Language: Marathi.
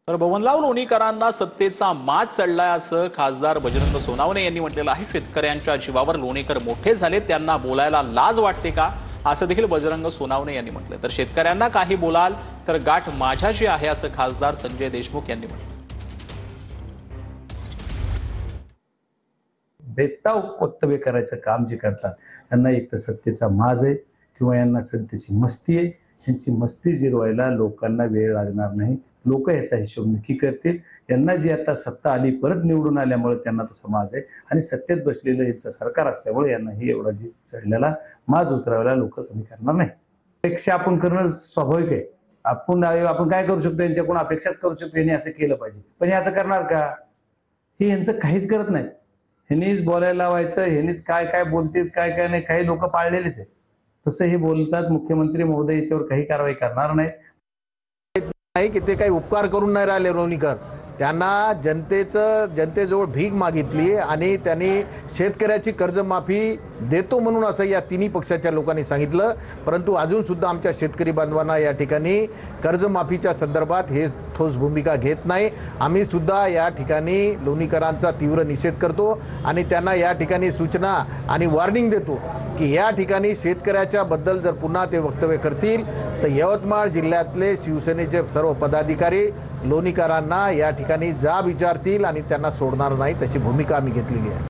तर बबनराव लोणीकरांना सत्तेचा माज चढलाय असं खासदार बजरंग सोनावणे यांनी म्हटलेलं आहे। शेतकऱ्यांच्या जीवावर लोणीकर मोठे झाले, त्यांना बोलायला लाज वाटते का, असं देखील बजरंग सोनावणे यांनी म्हटलं। तर शेतकऱ्यांना काही बोलाल तर गाठ माझ्याची आहे असं खासदार संजय देशमुख यांनी म्हटलं। बेताव वक्तव्य करायचं काम जे करतात त्यांना एक तर सत्तेचा माज आहे किंवा यांना सत्तेची मस्ती आहे। यांची मस्ती जिरवायला लोकांना वेळ लागणार नाही, लोक याचा हिशोब नक्की करतील। यांना जी आता सत्ता आली, परत निवडून आल्यामुळे त्यांना तसा माज आहे आणि सत्तेत बसलेलं यांचं सरकार असल्यामुळे यांनाही एवढा जी चढलेला माज उतरवायला लोक कमी करणार नाही। अपेक्षा आपण करणं स्वाभाविक आहे। आपण काय करू शकतो, यांच्याकडून अपेक्षाच करू शकतो यांनी असं केलं पाहिजे, पण याचं करणार का? हे यांचं काहीच करत नाही। ह्यांनीच बोलायला लावायचं, ह्यांनीच काय काय बोलतील, काय काय नाही, काही लोक पाळलेलेच आहे। तसं हे बोलतात, मुख्यमंत्री महोदय याच्यावर काही कारवाई करणार नाहीत। की ते काही उपकार करून नाही राहिले लोणीकर, त्यांना जनतेजवळ भीक मागितली आणि त्यांनी शेतकऱ्याची कर्जमाफी देतो म्हणून असं या तिन्ही पक्षाच्या लोकांनी सांगितलं। परंतु अजून सुद्धा आमच्या शेतकरी बांधवांना या ठिकाणी कर्जमाफीच्या संदर्भात हे ठोस भूमिका घेत नाही। आम्ही सुद्धा या ठिकाणी लोणीकरांचा तीव्र निषेध करतो आणि त्यांना या ठिकाणी सूचना आणि वॉर्निंग देतो की या ठिकाणी शेतकऱ्याच्या बद्दल जर पुन्हा ते वक्तव्य करतील तर यवतमाळ जिल्ह्यातले शिवसेनेचे सर्व पदाधिकारी लोणीकरांना या ठिकाणी जाब विचारतील आणि त्यांना सोडणार नाही, तशी भूमिका आम्ही घेतलेली आहे।